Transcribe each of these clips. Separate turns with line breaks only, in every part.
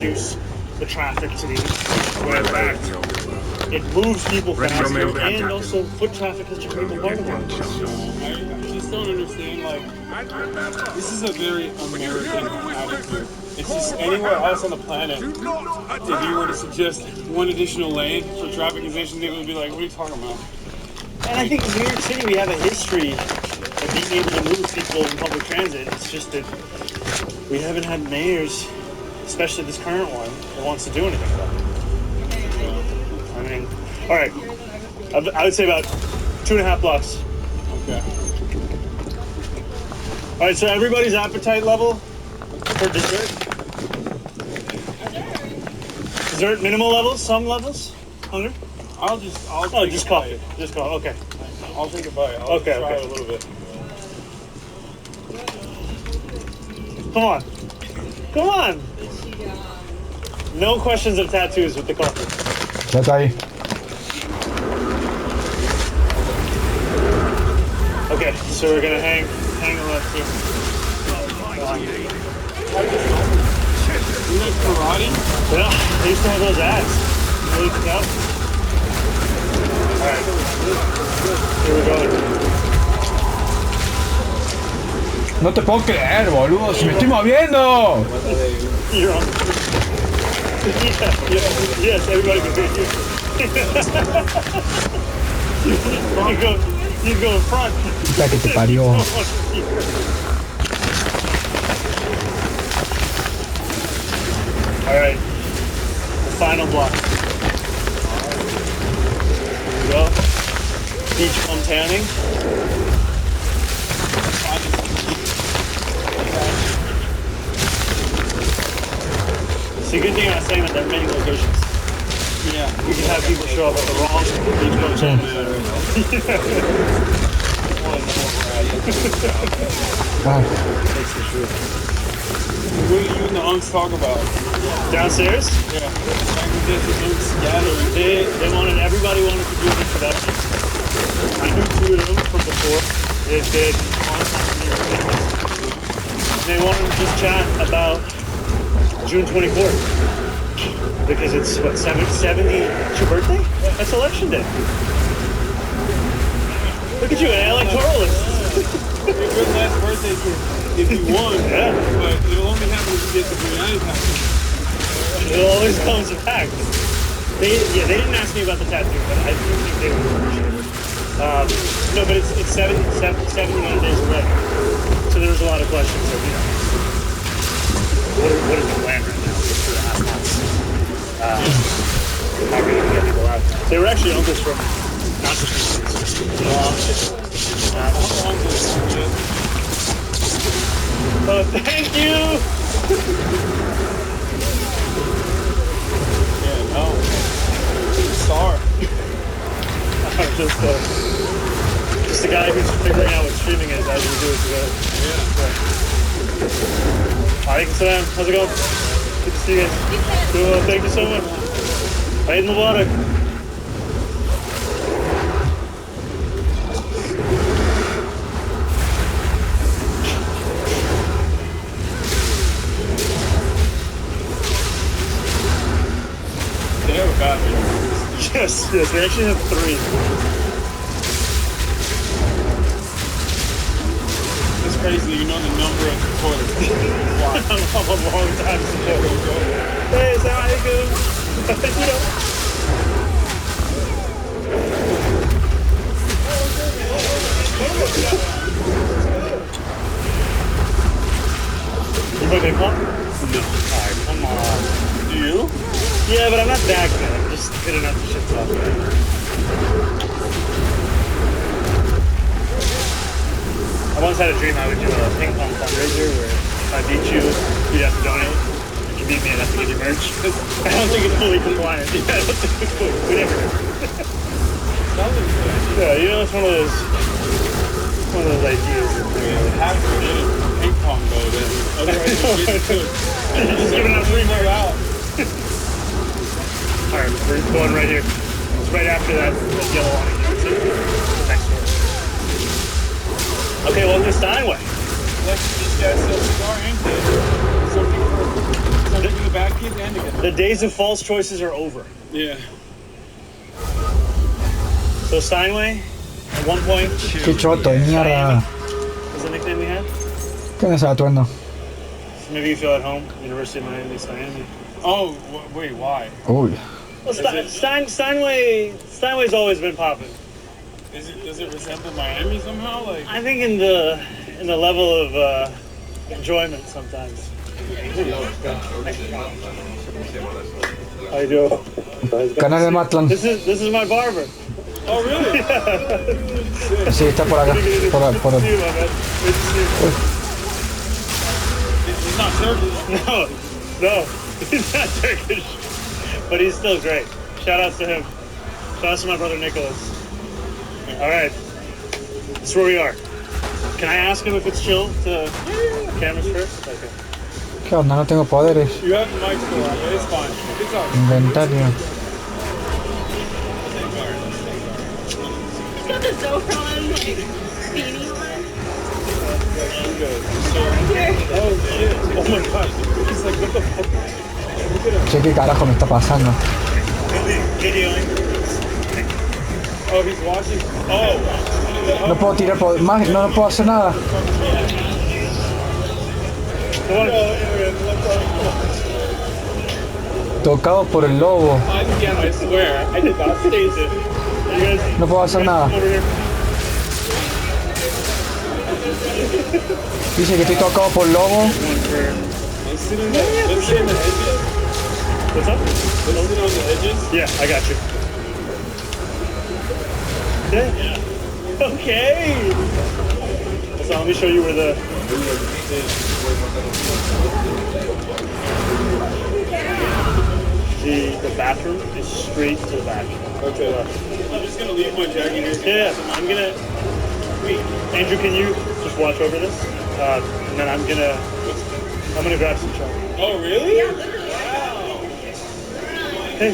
reduce the traffic to the square back. It moves people faster, and also foot traffic is a critical part of it.
I just don't understand, like, this is a very American attitude. It's just anywhere else on the planet, if you were to suggest one additional lane for traffic congestion, it would be like, what are you talking about?
And I think in New York City we have a history of being able to move people in public transit. It's just that we haven't had mayors, especially this current one, that wants to do anything about it. I mean, all right, I would say about 2.5 blocks.
Okay.
All right, so everybody's appetite level for dessert? Dessert minimal levels, some levels? Hunger?
I'll just
coffee. Just coffee, okay.
I'll take a bite. I'll try it a little bit.
Come on. Come on. No questions of tattoos with the coffee.
Ya está ahí.
Okay, so we're gonna hang a left here.
You like karate?
Yeah, they used to have those ads. Really pick out. Alright. Here we go.
No te puedo creer, boludo, si me estoy moviendo.
You're on. Yes, everybody can hear you. You go in front.
Puta que te parió.
Alright. The final block. Here we go. Beach bum tanning. It's a good thing I was saying that there are many locations.
Yeah.
You can have people show up at the wrong beach bum tanning.
Ah,
What do you and the unks talk about?
Downstairs?
Yeah. Bangladesh unks gathering.
Everybody wanted to do an introduction. I knew 2 of them from before. They did on They wanted to just chat about June 24th. Because it's, what, 70? It's your birthday? That's election day. Look at you, an electoralist.
Your good last birthday gift if you won.
Yeah.
But it'll only happen if you get the biryani package.
It always comes back. They didn't ask me about the tattoo, but I do think they would appreciate it. No, but it's 79 days away. So there was a lot of questions of, you know, what is the plan right now for the half months? How are we going to get people out? They were actually uncles from not just oh, thank you!
Yeah, no. Star.
Just the guy who's figuring out what streaming is as we do it together.
Yeah.
Alaikum salam. How's it going? Good to see you guys. Cool. Thank you so much. Right in the water.
They have a bathroom.
Yes, they actually have 3.
It's crazy, you know the number of toilets.
I'm a long time ago. Hey, assalamu alaikum. You play ping pong?
No.
Alright, come on.
Do you?
Yeah, but I'm not that good. I'm just good enough to shit talk. I once had a dream I would do a ping pong fundraiser where if I beat you, you'd have to donate. If you beat me, I'd have to give you merch. I don't think it's fully compliant. Yeah, I don't think it's fully. We never know. Yeah, you know, it's one of those ideas. That,
You have to get it ping pong though, then. Otherwise you get cooked.
You're just giving out free
more out.
Alright, we're going right here. It's right after that yellow awning. The next door. Okay, welcome to Steinway.
Like these guys sell cigar and tape. Something for the back kids and the
The days of false choices are over.
Yeah.
So Steinway, at one point,
Qué choto, mierda.
was the nickname we had.
¿Qué es ese atuendo?
So maybe you feel at home. University of Miami, Miami.
Oh, wait, why?
Uy.
Well, Steinway's always been popping.
Does it resemble Miami somehow? Like,
I think in the level of enjoyment sometimes. How you doing?
Canal de Matlan.
This is my barber.
oh, really?
Sí, está por acá. Por
See you, my man. Good to see you.
He's not Turkish.
No, he's not Turkish, but he's still great. Shout outs to him. Shout outs to my brother Nicholas. All right, that's where we are. Can I ask him if it's chill to cameras first? Okay.
¿Qué onda? No tengo poderes.
You have the mic still on, but it's fine. It's all right.
Inventario.
He's got the Zofron, like, beanie on.
Oh, shit. Oh, my gosh. He's like, what the fuck? Look at him.
Che, ¿qué carajo me está pasando?
Videoing.
Oh, he's watching. Oh.
No puedo tirar más, no puedo hacer nada. Tocado por el lobo.
I swear, I did not stage it.
You guys,
No puedo hacer nada.
over here.
Dice que estoy tocado por el lobo.
One for.
Let's sit in the edges.
What's up?
Let's sit on the edges.
Yeah, I got you. Yeah. Okay. So let me show you where the. The bathroom is straight to the back.
Okay. I'm just gonna leave my jacket here.
Yeah, I'm gonna. Wait, Andrew, can you just watch over this? And then I'm gonna grab some chocolate.
Oh, really?
Hey,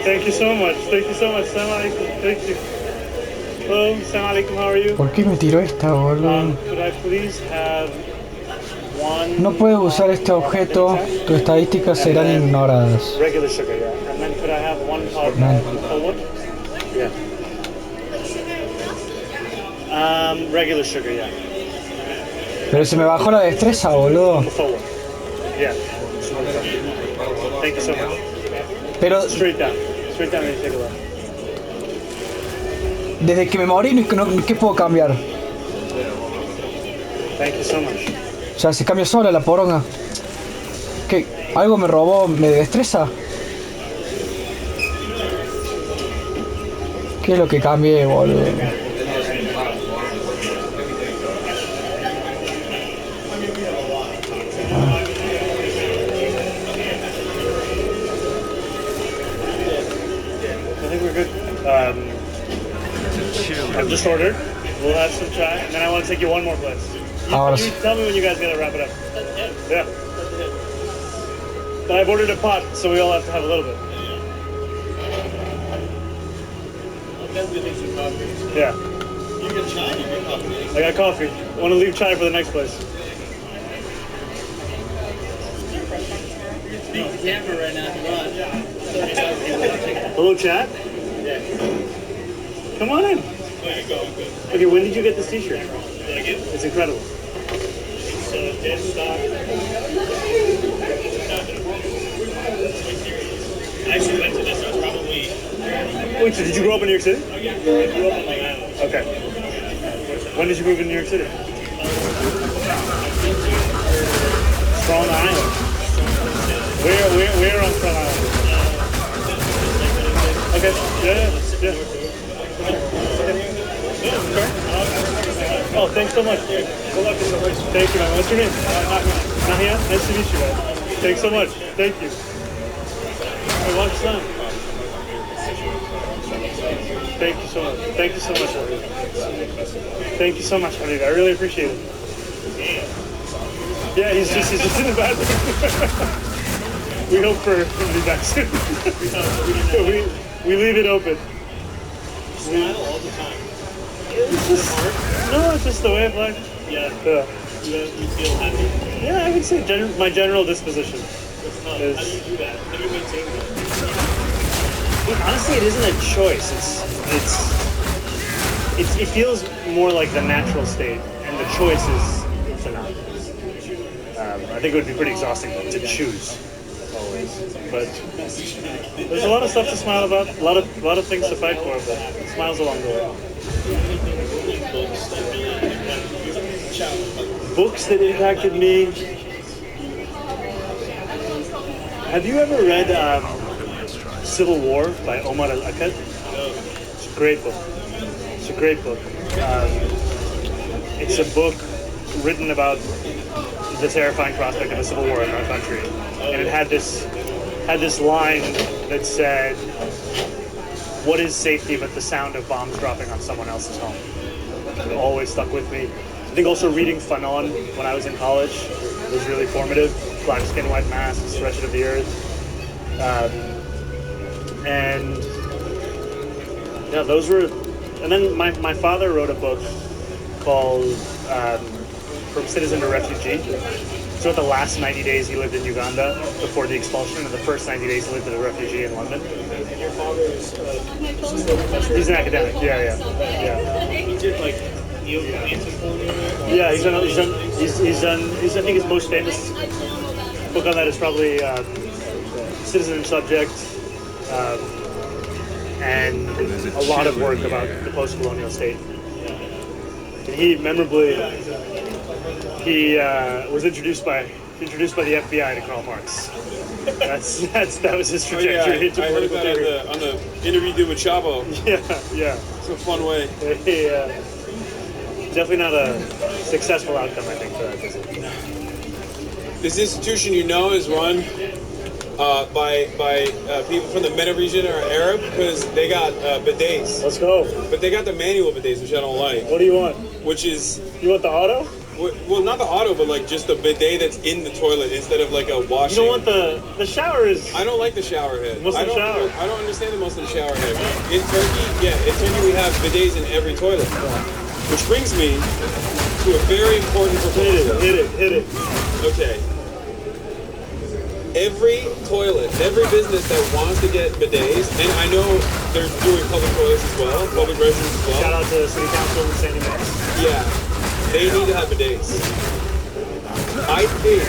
thank you so much. Thank you so much. Assalamu alaikum. Thank you. Hello, assalamu alaikum. How are you?
¿Por qué me tiró esta, boludo?
Could I please have one?
No puedes usar este objeto, tus estadísticas serán ignoradas.
Regular sugar, yeah. And then could I have one of full one? Yeah. Regular sugar, yeah.
Pero se me bajó la destreza, boludo.
Full one. Yeah. Thank you so much.
Pero
Straight down. Straight down and take a look.
desde que me morí, ¿qué puedo cambiar?
Thank you so much.
O sea, se cambia sola la poronga. ¿Qué? ¿Algo me robó? ¿Me destreza? ¿Qué es lo que cambié, boludo?
I think we're good. I've just ordered. We'll have some chai, and then I want to take you one more place.
Ahora
You
sí.
tell me when you guys gotta wrap it up. Yeah. But I've ordered a pot, so we all have to have a little bit. Yeah.
You get chai, you get coffee.
I got coffee. I want to leave chai for the next place.
Camera right now if you want.
Hello, chat. Come on in. Okay, when did you get this t-shirt? It's incredible.
I actually went to this, I was probably...
Wait, so did you grow up in New York City?
I grew up in Long Island.
Okay. When did you move to New York City? Strong Island. Where on Strong Island? Okay. Yeah. Oh, thanks so much. Good luck in the race. Thank you, man. What's your name? Nahia? Nice to meet you, man. Thanks so much. Thank you. Hey, watch son. Thank you so much. Thank you so much, Habib. Thank you so much, Habib. I really appreciate it. Yeah, he's just in the bathroom. We hope for him to be back soon. we leave it open.
Smile all the time.
No, it's just the way of life.
Yeah.
Yeah.
You feel happy.
Yeah, I would say my general disposition.
How do you do that? How do you maintain that?
Honestly, it isn't a choice. It feels more like the natural state, and the choice is synonymous. I think it would be pretty exhausting to choose always, but there's a lot of stuff to smile about, a lot of things to fight for, but smiles along the way. Books that impacted me. Have you ever read Civil War by Omar al-Akkad? It's a great book. It's a great book. It's a book written about the terrifying prospect of a civil war in our country, and it had this line that said, "What is safety but the sound of bombs dropping on someone else's home?" It always stuck with me. I think also reading Fanon when I was in college was really formative. Black Skin, White Masks, Wretched of the Earth. And yeah, those were, and then my father wrote a book called From Citizen to Refugee. So the last 90 days he lived in Uganda before the expulsion, and the first 90 days he lived as a refugee in London.
Your father is
He's an academic, yeah.
he did like anti-colonial.
Yeah, he's done. I think his most famous book on that is probably Citizen and Subject, and a lot of work about the post-colonial state. And he memorably, was introduced by the FBI to Karl Marx. That was his trajectory into
I heard
political
that
theory.
on the interview you did with Chavo.
Yeah.
It's a fun way.
Definitely not a successful outcome, I think, for that visit.
This institution, is run by people from the MENA region or Arab because they got bidets.
Let's go.
But they got the manual bidets, which I don't like.
What do you want?
Which is,
You want the auto?
well, not the auto, but like just the bidet that's in the toilet instead of like a washing.
You don't want the shower is...
I don't like the shower head.
Muslim shower.
I don't understand the Muslim shower head. In Turkey we have bidets in every toilet. Which brings me to a very important proposal.
Hit it.
Okay. Every toilet, every business that wants to get bidets, and I know they're doing public toilets as well, public restrooms as well.
Shout out to the city council in Sandy Mix.
Yeah, they need to have bidets. I think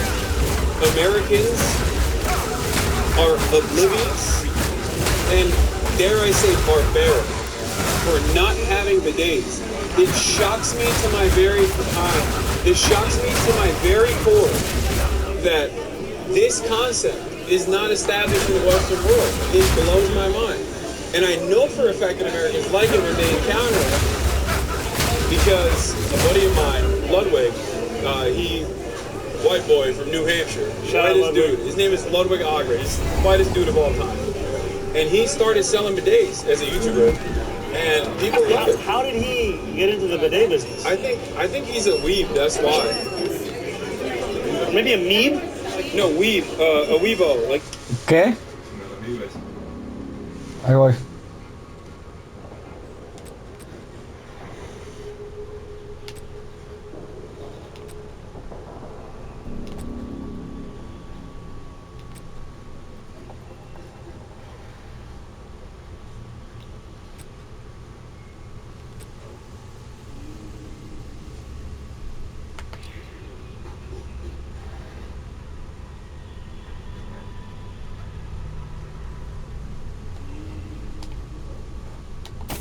Americans are oblivious and, dare I say, barbaric for not having bidets. It shocks me to my very core that this concept is not established in the Western world. It blows my mind. And I know for a fact that Americans like it when they encounter it because a buddy of mine, Ludwig, white boy from New Hampshire, whitest dude. His name is Ludwig Auger. He's the whitest dude of all time. And he started selling bidets as a YouTuber. And people love it.
How did he get into the bidet business?
I think he's a weeb, that's why.
Maybe a meme?
No, weeb, a weebo, like...
¿Qué? Ahí voy.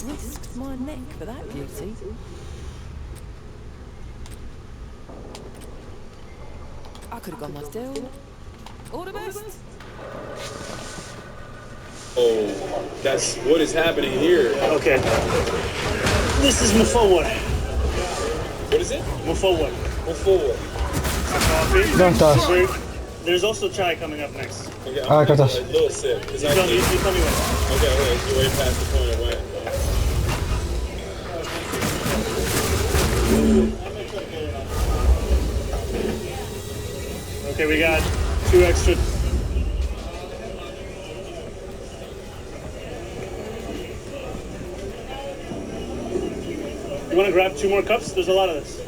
Risked my neck for that beauty. I could have gone my still. All the best.
Oh, that's what is happening here.
Okay. This is Mufawar.
What is it?
Mufawar.
Go forward.
Coffee.
¿Dónde estás?
There's also chai coming up next.
Okay,
Ah,
I'm
acá
gonna
estás.
take a little sip. 'Cause
You
I
tell me
think-
when.
Okay, you're way past the point of when.
Okay, we got 2 extra. You want to grab 2 more cups? There's a lot of this.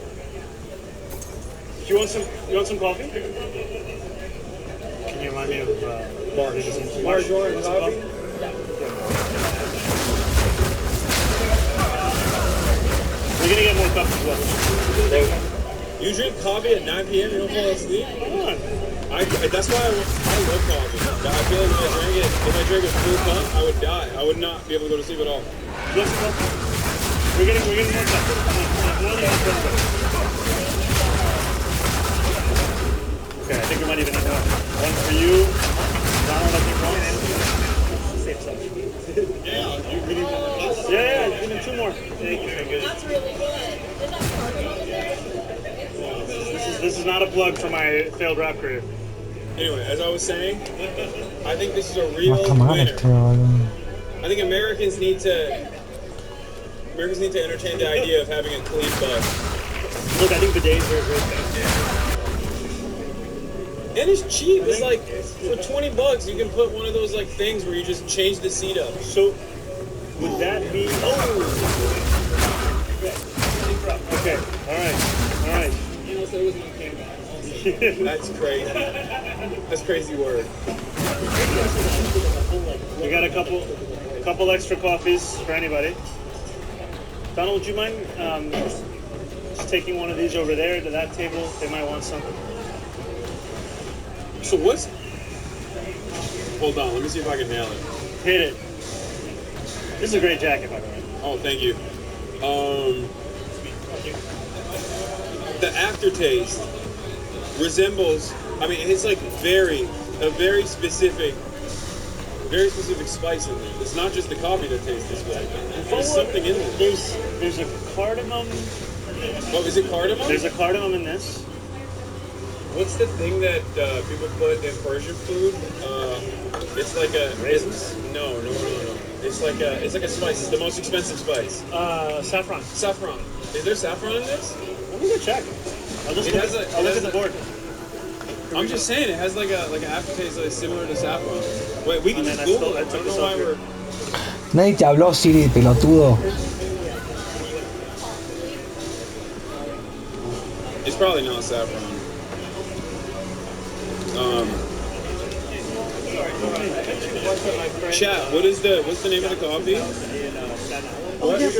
Do you want some coffee? Can You remind me of
Marjoram coffee?
We're gonna get more cups as well.
You drink coffee at 9 p.m. You don't fall asleep?
Come on.
That's why I love coffee. But I feel like if I drank a full cup, I would die. I would not be able to go to sleep at all.
We're getting more cups. More than one. Okay, I think we might even need more. One for you. Donald, I think one.
Yeah, we need one more cup.
Yeah, give me 2 more.
Thank you. Very good.
That's really good. There's not cardio there.
This is not a plug for my failed rap career.
Anyway, as I was saying, I think this is a real
Más camarones,
winner.
creo, boludo.
I think Americans need to entertain the idea of having a clean butt.
Look, I think bidets are a great thing.
And it's cheap. It's like for $20 you can put one of those like things where you just change the seat up.
So, would that be... Oh! Okay, alright.
You know, so it was my camera. That's crazy. That's crazy word.
We got a couple extra coffees for anybody. Donald, would you mind just taking one of these over there to that table? They might want some.
So what's... Hold on, let me see if I can nail it.
Hit it. This is a great jacket, by the way.
Oh, thank you. The aftertaste resembles, I mean, it's like a very specific spice in there. It's not just the coffee that tastes this way. There's something in there.
There's a cardamom.
Oh, is it cardamom?
There's a cardamom in this.
What's the thing that people put in Persian food? It's like a
Raisins?
No. It's like a spice. It's the most expensive spice.
Saffron.
Saffron. Is there saffron in this?
Let me go check. I'll look at the board.
I'm just saying it has like an aftertaste that's similar to saffron. Wait, we can
And
just
then I
Google it. I
took
don't
this
know why
off here.
we're.
Nadie te habló, Siri, pelotudo.
It's probably not saffron. Chat. What's the name of the coffee?
Oh, yes.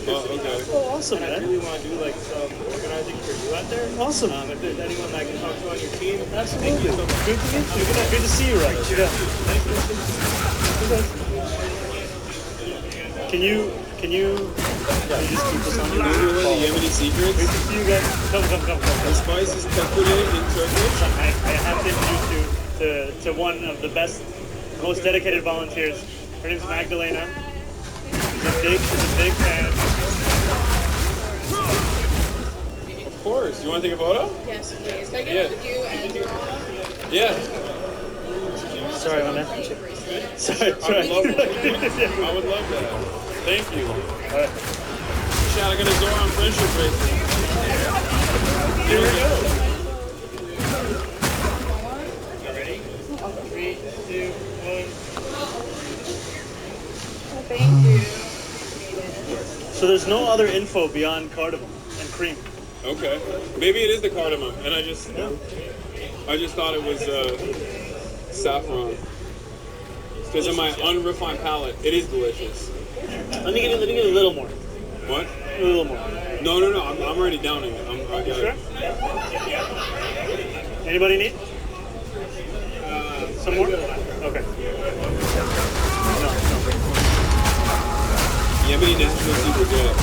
Oh, okay.
Oh, awesome,
I
man.
really want to do like some organizing for you out there.
Awesome.
If there's anyone that I can talk to on your team,
Absolutely.
thank you so much.
Good to meet you. Good to see you, right? Yeah. Can you just keep this on the
Remember one of the Yemeni secrets?
Great to see you guys. Come.
The spice is pepperoni in Turkish.
I have to introduce you to one of the best, most dedicated volunteers. Her name's Magdalena. She's a big fan.
Of course. You want to take a photo?
Yes, please. Can I get with you and your mom?
Yeah.
Sorry, my man. Sorry.
I would love that. Thank you.
All right.
Chat, I got a Zoran friendship bracelet.
Here we go.
Ready? 3, 2, 1.
Thank you.
So there's no other info beyond cardamom and cream.
Okay. Maybe it is the cardamom, and I just thought it was saffron. Because of my unrefined palate, it is delicious.
Let me get a little more.
What?
A little more.
No. I'm already downing it. I got
Sure?
it.
Anybody need? Some more? Okay. No.
Yemeni is super good.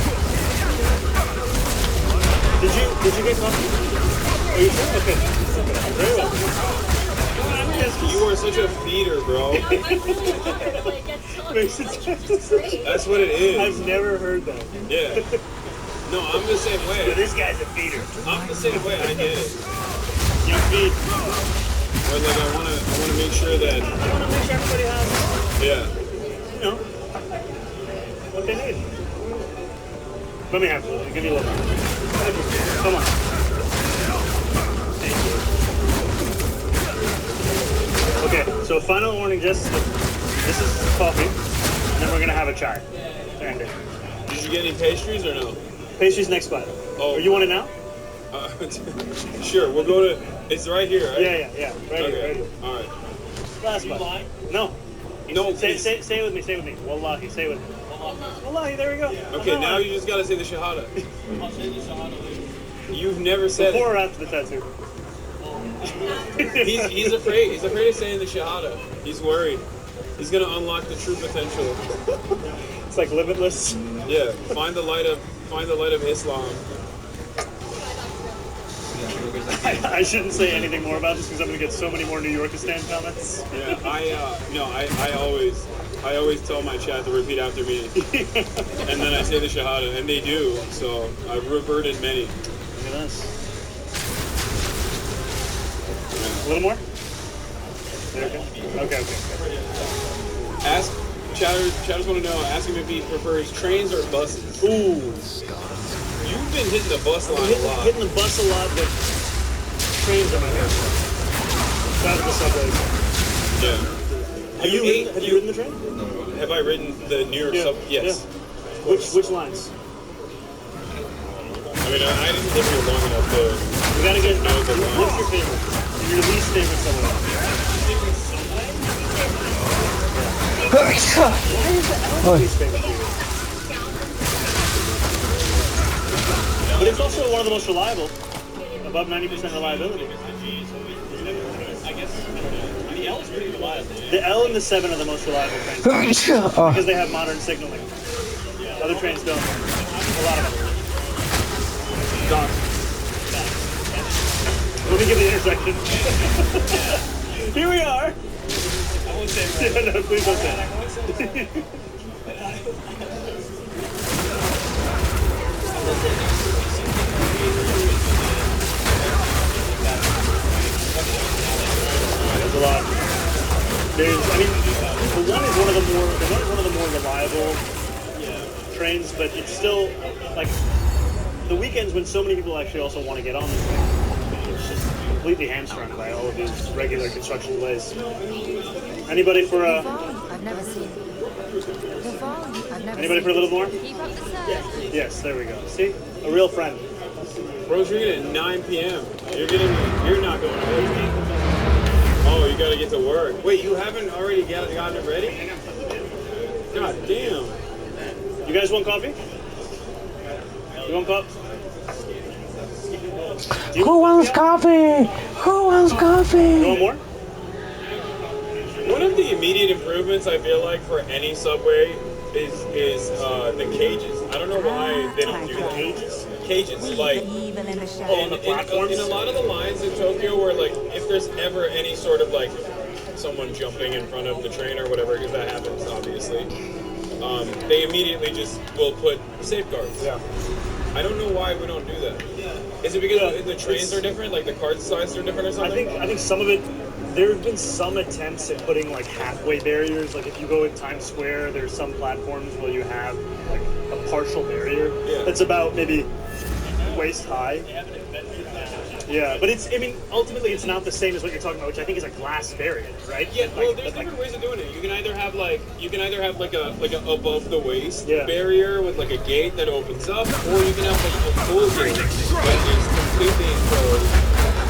Did you get coffee? Are you sure? Okay. Very well.
You are such a feeder, bro. That's what it is.
I've never heard that.
Yeah. No, I'm the same way.
This guy's a feeder.
I'm the same way. I get it.
You feed.
But like, I wanna make sure that.
I want to make sure everybody has,
Yeah.
you know, what they need. Let me have it. Give me a little. Come on. Thank you. Okay, so final warning, just this is coffee, and then we're gonna have a chai.
Did you get any pastries or no?
Pastries next spot.
Oh.
Or you want it now?
Sure, we'll go to. It's right here, right?
Yeah. Right here, right here.
All right.
Last one. No.
No,
Say
please.
it with me. Say it with me. Wallahi. Say it with me. Wallahi. There we go.
Okay, now you just gotta say the shahada. You've never said
Before
it.
or after the tattoo?
He's afraid. He's afraid of saying the shahada. He's worried. He's gonna unlock the true potential.
It's like limitless.
Yeah. Find the light of Islam.
I shouldn't say anything more about this because I'm gonna get so many more New Yorkistan comments.
Yeah. I always tell my chat to repeat after me, and then I say the shahada, and they do. So I've reverted many.
Look at this. A little more? There we go. Okay.
Ask chatters want to know. Ask him if he prefers trains or buses.
Ooh.
You've been hitting the bus line a lot.
Hitting the bus a lot, but trains are my favorite. Out of the subways.
Yeah.
Have you ridden the train?
Have I ridden the New York sub? Yes.
Yeah. Which lines?
I mean, I didn't live here long enough to.
We gotta get.
know the lines.
What's your favorite? Your least favorite subway? Why is the L least favorite to you? But it's also one of the most reliable. Above 90% reliability. The L is pretty reliable. The L and the 7 are the most reliable trains. Because they have modern signaling. Other trains don't. A lot of them. Gone. Let me give the intersection. Here we are. I won't say it. Yeah, no, please don't say it. There's a lot. The one is one of the more reliable trains, but it's still like the weekends when so many people actually also want to get on the train. It's just completely hamstrung by all of these regular construction delays. Anybody for
I've never seen.
anybody for a little more?
Keep up the surge.
Yes, there we go. See, a real friend.
Bro's drinking at 9 p.m. You're not going to work. Oh, you gotta get to work. Wait, you haven't already gotten it ready? God damn.
You guys want coffee? You want coffee?
Who wants coffee? Who wants coffee?
You want more?
One of the immediate improvements I feel like for any subway is the cages. I don't know why they don't do that. Cages, like
Evil in the
in,
shadow.
in a lot of the lines in Tokyo where like if there's ever any sort of like someone jumping in front of the train or whatever, because that happens obviously, they immediately just will put safeguards.
Yeah.
I don't know why we don't do that. Is it because the trains are different, like the card sizes are different or something?
I think some of it. There have been some attempts at putting like halfway barriers. Like if you go in Times Square, there's some platforms where you have like a partial barrier that's about maybe waist high. Yeah, but ultimately it's not the same as what you're talking about, which I think is a glass barrier, right?
Yeah, well, there's different ways of doing it. You can either have like a above the waist barrier with like a gate that opens up, or you can have like a full gate that is completely enclosed.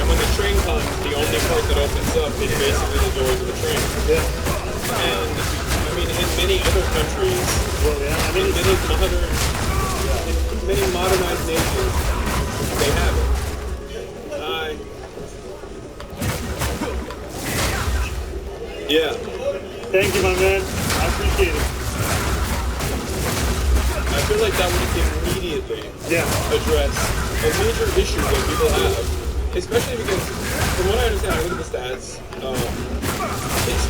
And when the train comes, the only part that opens up is basically the doors of the train. Yeah. And I mean, in many other countries, in many modernized nations, they have it. Yeah.
Thank you, my man. I appreciate it.
I feel like that would immediately address a major issue that people have, especially because, from what I understand, I look at the stats.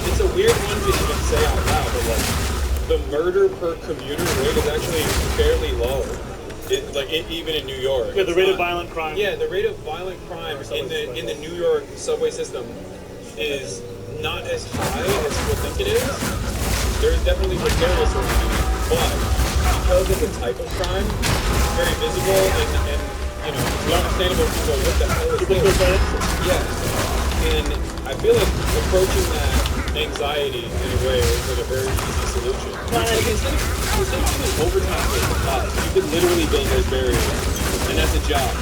It's a weird one to even say out loud, but like the murder per commuter rate is actually fairly low. Even in New York.
Yeah, the rate of violent crime.
Yeah, the rate of violent crime in the New York subway system is not as high as people think it is. There's definitely precarious work, but because of the type of crime, it's very visible and it's understandable to go, what the hell is this? Yeah. And I feel like approaching that anxiety in a way is like a very easy solution. Like instead of doing overtime for the cops, you could literally build those barriers, and that's a job.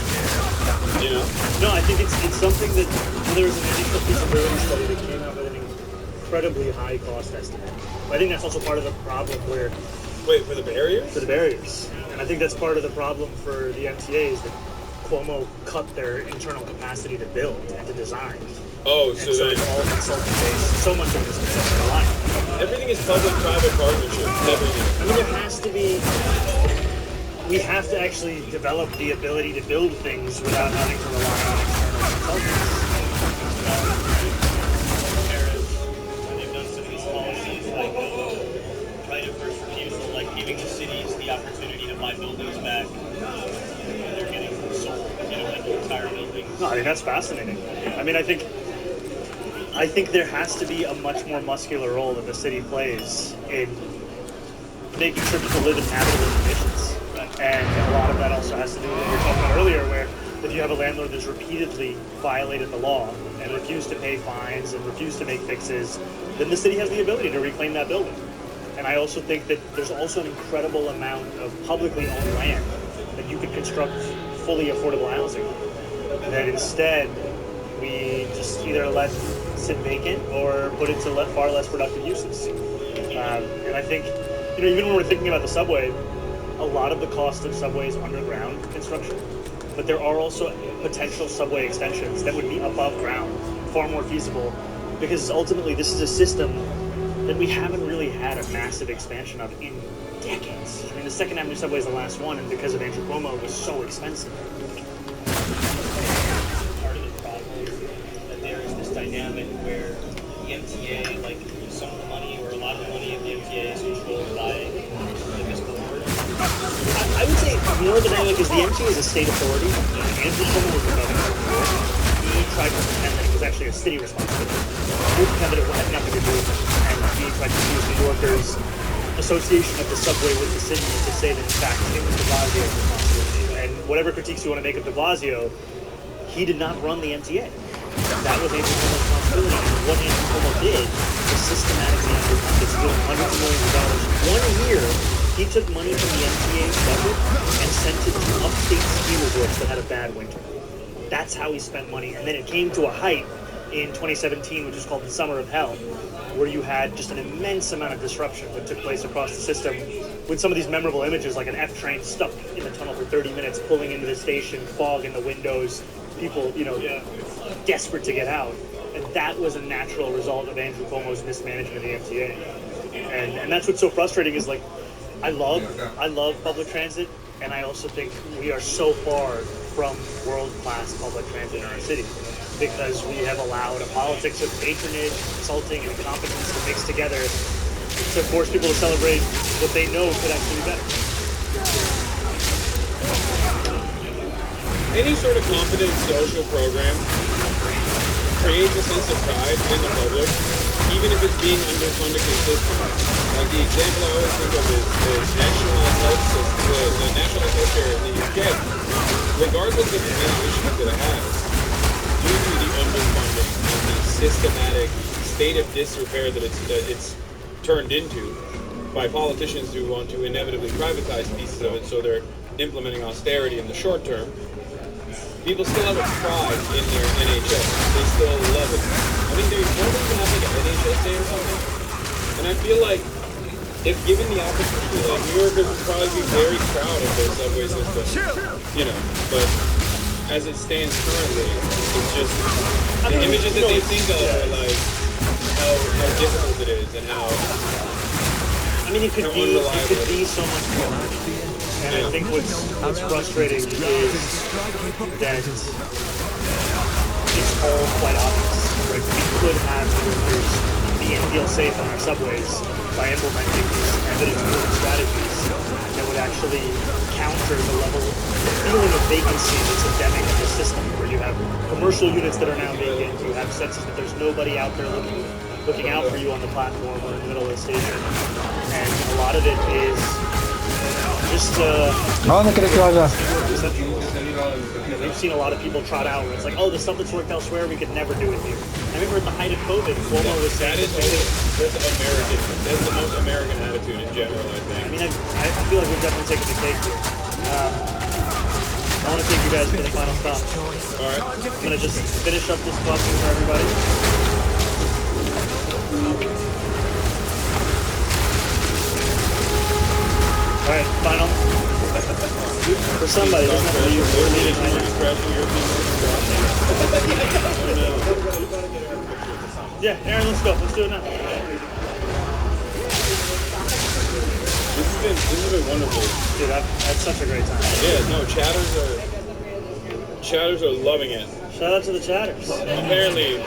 You know?
No, I think it's something that there was an initial feasibility study that came out with an incredibly high cost estimate. But I think that's also part of the problem where
Wait, for the barriers?
for the barriers, and I think that's part of the problem for the MTA is that Cuomo cut their internal capacity to build and to design.
Oh,
And
so
so
then
it's all consultant based. So much of it is consultant reliant.
everything is public-private partnership. Everything.
I mean, there has to be. We have to actually develop the ability to build things without having to rely on external consultants.
And they've done some of these policies like right of first refusal, like giving the cities the opportunity to buy buildings back. And they're getting sold, like entire buildings.
No, I mean that's fascinating. I mean, I think there has to be a much more muscular role that the city plays in making sure people live in habitable conditions. And a lot of that also has to do with what we were talking about earlier, where if you have a landlord that's repeatedly violated the law and refused to pay fines and refused to make fixes, then the city has the ability to reclaim that building. And I also think that there's also an incredible amount of publicly owned land that you could construct fully affordable housing on. That instead we just either let sit vacant or put it to far less productive uses. And I think, even when we're thinking about the subway, a lot of the cost of subway is underground construction, but there are also potential subway extensions that would be above ground, far more feasible, because ultimately this is a system that we haven't really had a massive expansion of in decades. I mean, the Second Avenue subway is the last one, and because of Andrew Cuomo, it was so expensive.
Part of the problem that there is this dynamic where the MTA, like some of the money or a lot of the money of the MTA is controlled by the fiscal board.
I would say more dynamic is the MTA is a state authority. Andrew Cuomo was the governor before. He tried to pretend that it was actually a city responsibility. He pretended it had nothing to do with it. And he tried to use New Yorkers' association of the subway with the city to say that in fact it was de Blasio's responsibility. And whatever critiques you want to make of de Blasio, he did not run the MTA. That was Andrew Cuomo's responsibility. And what Andrew Cuomo did was systematically underfunded, stealing hundreds of millions of dollars. 1 year, he took money from the MTA's budget and sent it to upstate ski resorts that had a bad winter. That's how he spent money. And then it came to a height in 2017, which is called the Summer of Hell, where you had just an immense amount of disruption that took place across the system with some of these memorable images, like an F train stuck in the tunnel for 30 minutes, pulling into the station, fog in the windows, people, desperate to get out. And that was a natural result of Andrew Cuomo's mismanagement of the MTA. And that's what's so frustrating is, like, I love public transit, and I also think we are so far from world-class public transit in our city because we have allowed a politics of patronage, consulting, and competence to mix together to force people to celebrate what they know could actually be better.
Any sort of competent social program creates a sense of pride in the public, even if it's being underfunded consistently. Like the example I always think of is the national health system, the national health care in the UK. Regardless of the many issues that it has, due to the underfunding and the systematic state of disrepair that it's turned into by politicians who want to inevitably privatize pieces of it, so they're implementing austerity in the short term. People still have a pride in their NHS. They still love it. I mean, they don't even have like an NHS day or something. And I feel like if given the opportunity, like New Yorkers would probably be very proud of their subway system. But as it stands currently, it's just the images that they think of are like how difficult it is and how
it could be so much more. And I think what's frustrating is that it's all quite obvious. Like, we could have New Yorkers be and feel safe on our subways by implementing these evidence-driven strategies that would actually counter the feeling of vacancy that's endemic in the system, where you have commercial units that are now vacant, you have senses that there's nobody out there looking out for you on the platform or in the middle of the station, and a lot of it is just
¿A dónde crees que vaya?
we've seen a lot of people trot out where it's like, oh, the stuff that's worked elsewhere, we could never do it here. I remember at the height of COVID, Cuomo was saying
that's American. That's the most American attitude in general, I think.
I mean, I feel like we've definitely taken the cake here. A want to take you guys to the final stop.
Alright.
I'm gonna just finish up this buffing for everybody. Alright, final. For somebody, it doesn't have to be you. Yeah, Aaron, let's go. Let's do it now.
This has been wonderful.
Dude, I've had such a great time.
Yeah, no, chatters are loving it.
Shout out to the chatters.
Apparently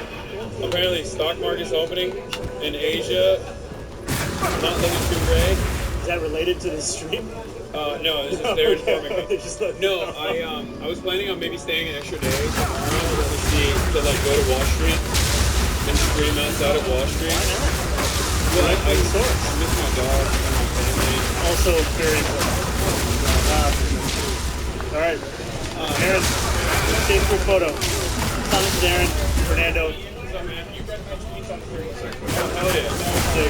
stock market's opening in Asia. Not looking too great.
Is that related to the stream?
No, it's just they're informing me.
Just let me
No,
know.
I was planning on maybe staying an extra day tomorrow to like go to Wall Street and stream outside of Wall Street. Well, I miss my dog and my family.
Also very important. All right, Aaron, let's take a quick photo. Thomas, Darren, Fernando.
Hell yeah.
The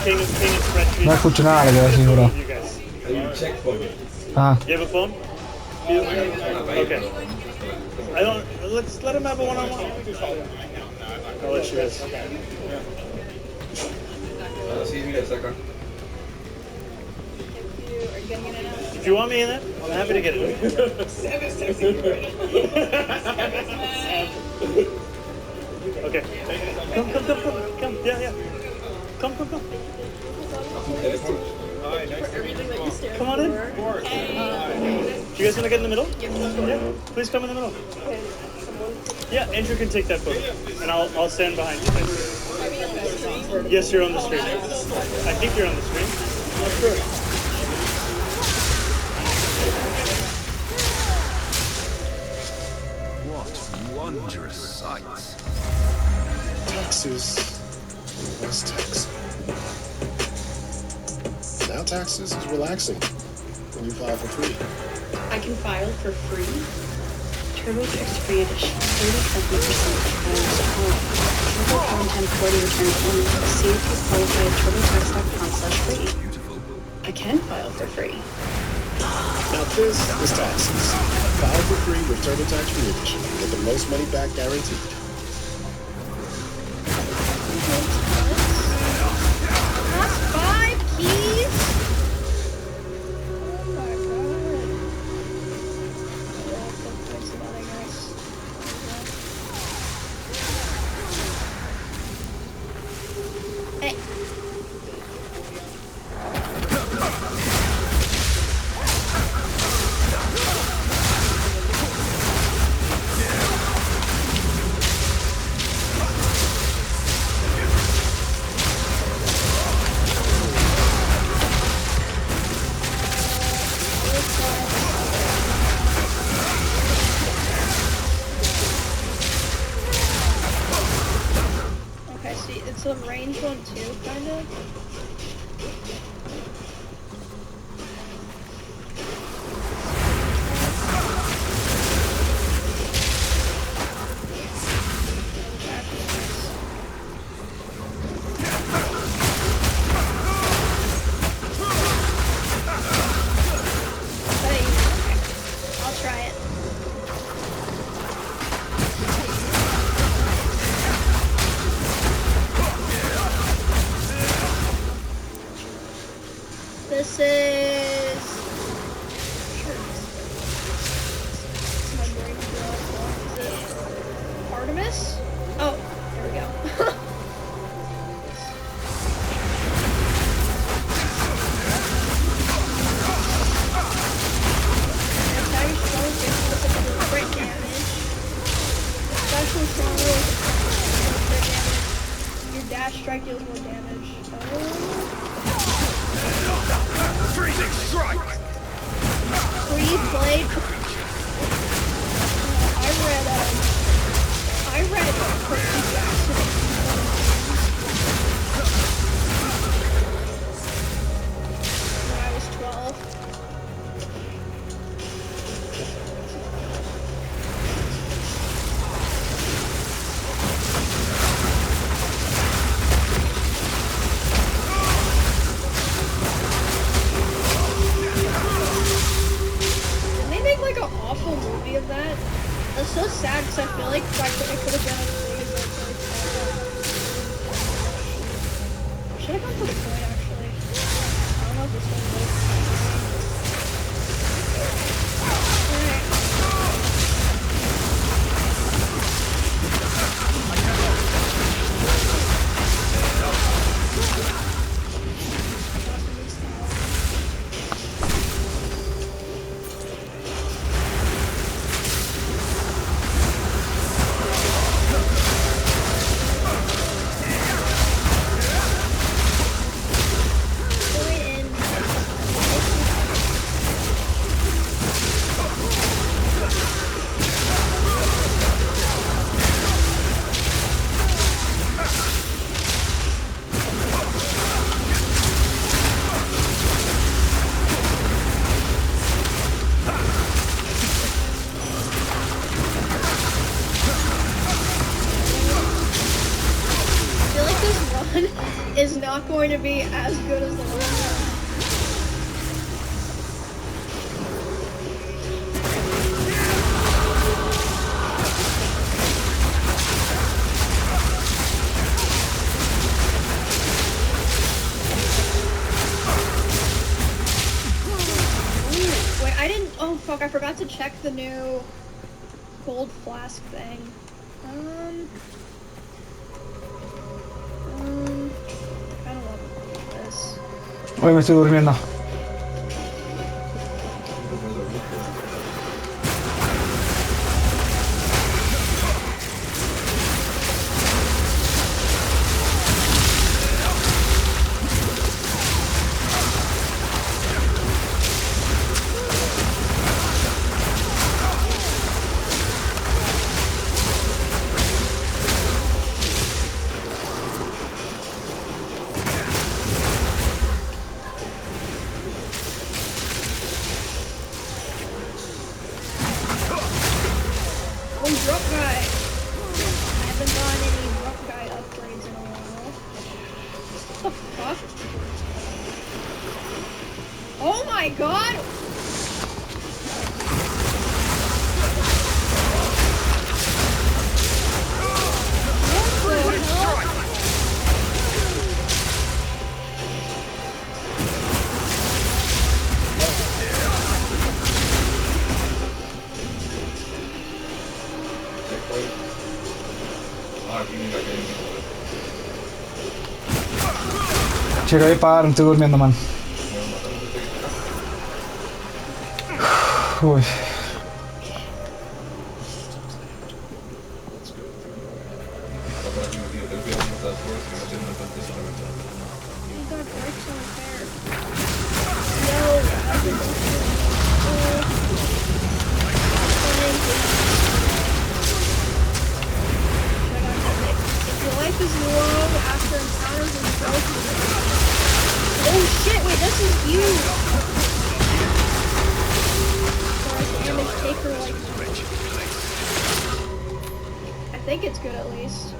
king of spreadsheets.
Non funzionare, deve sicuro.
You guys.
Ah,
You have a phone? Okay. I don't. Let's let him have a one-on-one. I'll let you guys. If you want me in it, I'm happy to get it. Okay. Come. Yeah. Come. Come on in. You guys want to get in the middle? Yeah. Please come in the middle. Yeah, Andrew can take that photo, and I'll stand behind you. Yes, you're on the screen. I think you're on the screen. Not sure.
What wondrous sights.
Taxes. Less tax. Now taxes is relaxing when you file for free.
I can file for free. TurboTax Free Edition. 37% bonus home. Turbo content 40 returns only. See if you qualify at turbotax.com/free. I can file for free.
Now this is taxes. File for free with TurboTax Free Edition. Get the most money back guaranteed.
That's 5 keys. Oh my god. Hey. Okay, see, it's a range one too, kind of. Hey, I'll try it. This is. My brain is it Artemis? Oh, there we go. Your dash strike deals more damage.
Freezing strike!
Freeze blade. I read Percy Jackson. When I was 12. Didn't they make like an awful movie
one is not going to be as good as the last one. Ooh, wait, I didn't. Oh fuck! I forgot to check the new gold flask thing. I don't want this.
Hoy me estoy durmiendo.
Drop guy. I haven't gotten any drop guy upgrades in a while. What the fuck? Oh my god! What the hell?
Chica, ahí para, me estoy durmiendo, man. Uy.
Life is low after encounters and broken. Oh shit, wait, this is you! Sorry, damage taker like... I think it's good at least.